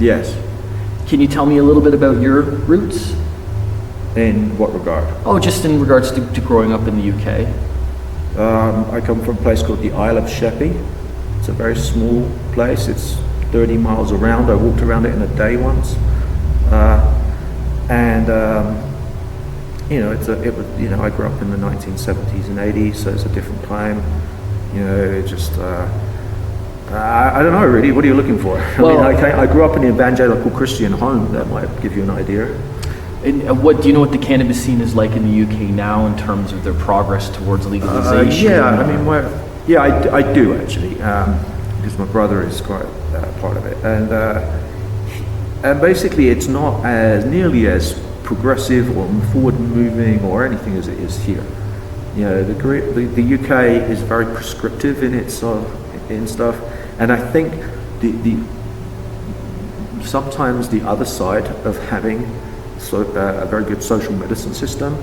Yes. Can you tell me a little bit about your roots? In what regard? Oh, just in regards to growing up in the UK. I come from a place called the Isle of Sheppey. It's a very small place. It's 30 miles around. I walked around it in a day once. I grew up in the 1970s and 80s, so it's a different time. I don't know really. What are you looking for? I grew up in an evangelical Christian home. That might give you an idea. And what do you know what the cannabis scene is like in the UK now in terms of their progress towards legalization? I do actually, because my brother is quite part of it, and basically it's not as nearly as progressive or forward-moving or anything as it is here. The UK is very prescriptive in its in stuff, and I think sometimes the other side of having a very good social medicine system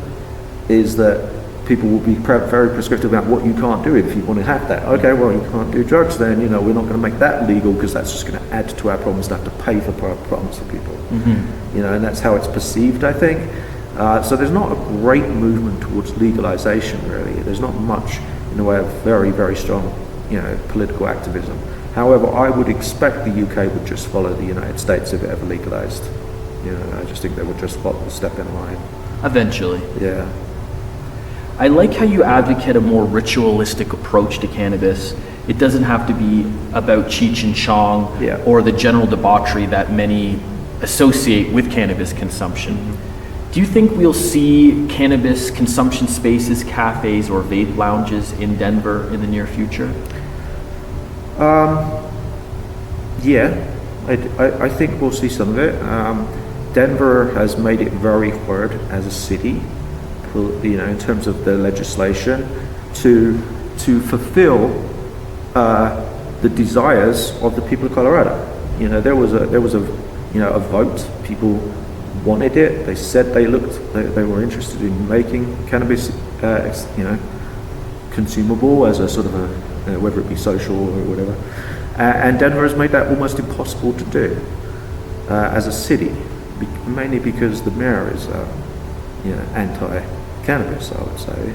is that people will be very prescriptive about what you can't do if you want to have that. Okay, well, you can't do drugs, then we're not going to make that legal because that's just going to add to our problems to have to pay for problems for people. Mm-hmm. And that's how it's perceived, I think. So there's not a great movement towards legalization, really. There's not much in the way of very, very strong, political activism. However, I would expect the UK would just follow the United States if it ever legalized. I just think they would just step in line. Eventually. Yeah. I like how you advocate a more ritualistic approach to cannabis. It doesn't have to be about Cheech and Chong or the general debauchery that many associate with cannabis consumption. Mm-hmm. Do you think we'll see cannabis consumption spaces, cafes, or vape lounges in Denver in the near future? I think we'll see some of it. Denver has made it very hard as a city, in terms of the legislation, to fulfill the desires of the people of Colorado. There was a vote. People wanted it. They said they were interested in making cannabis, consumable as a sort of a, whether it be social or whatever. And Denver has made that almost impossible to do as a city, mainly because the mayor is, anti-cannabis, I would say.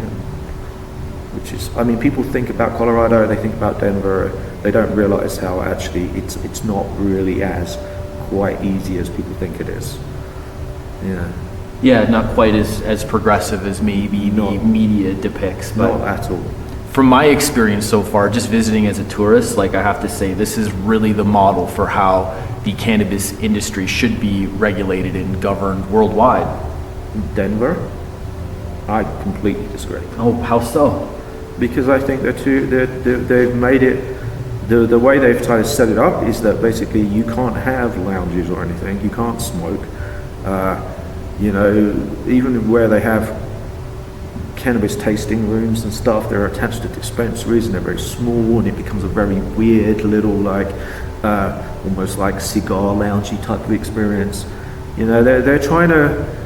Which is, people think about Colorado, they think about Denver, they don't realize how actually it's not really as quite easy as people think it is. Yeah, not quite as progressive as maybe the media depicts. But not at all. From my experience so far, just visiting as a tourist, I have to say, this is really the model for how the cannabis industry should be regulated and governed worldwide. Denver? I completely disagree. Oh, how so? Because I think they've made it, the way they've tried to set it up is that basically you can't have lounges or anything, you can't smoke. Even where they have cannabis tasting rooms and stuff, they're attached to dispensaries and they're very small, and it becomes a very weird little almost like cigar loungy type of experience. They're trying to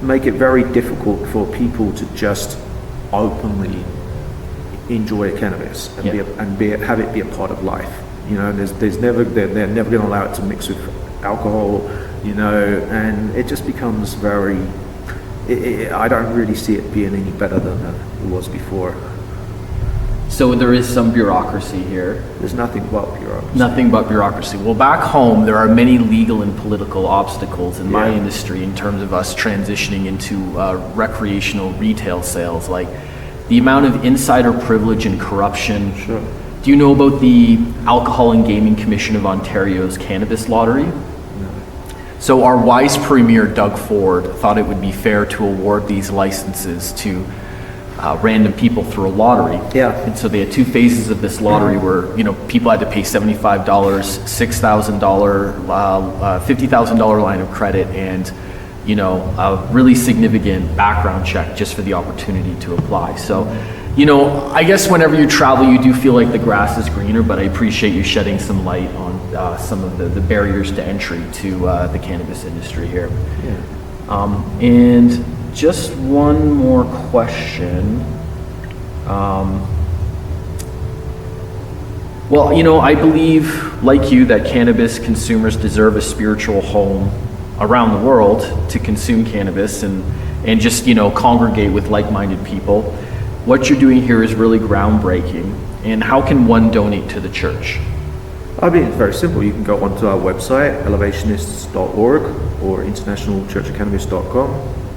make it very difficult for people to just openly enjoy cannabis and have it be a part of life. They're never going to allow it to mix with alcohol. And it just becomes very. I don't really see it being any better than it was before. So there is some bureaucracy here. There's nothing but bureaucracy. Nothing but bureaucracy. Well, back home, there are many legal and political obstacles in my industry in terms of us transitioning into recreational retail sales, like the amount of insider privilege and corruption. Sure. Do you know about the Alcohol and Gaming Commission of Ontario's cannabis lottery? So our wise premier, Doug Ford, thought it would be fair to award these licenses to random people through a lottery. Yeah. And so they had two phases of this lottery where, people had to pay $75, $6,000, $50,000 line of credit, and, a really significant background check just for the opportunity to apply. So, I guess whenever you travel, you do feel like the grass is greener, but I appreciate you shedding some light on some of the barriers to entry to the cannabis industry here. Yeah. And just one more question. Well, I believe, like you, that cannabis consumers deserve a spiritual home around the world to consume cannabis and just, congregate with like-minded people. What you're doing here is really groundbreaking. And how can one donate to the church? I mean, it's very simple. You can go onto our website, elevationists.org or internationalchurchofcannabis.com,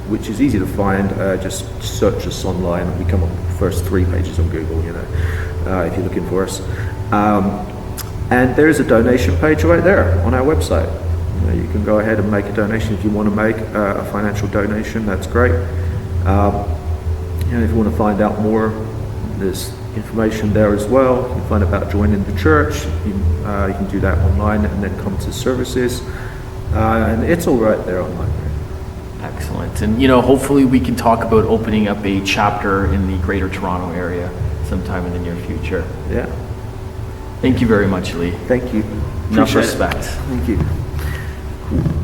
which is easy to find. Just search us online and we come up with the first 3 pages on Google, if you're looking for us. And there is a donation page right there on our website. You can go ahead and make a donation if you want to make a financial donation. That's great. If you want to find out more, there's information there as well. You can find out about joining the church. You can do that online and then come to services. And it's all right there online. Excellent. And, hopefully we can talk about opening up a chapter in the Greater Toronto area sometime in the near future. Yeah. Thank you very much, Lee. Thank you. Enough Appreciate respect. it. Thank you.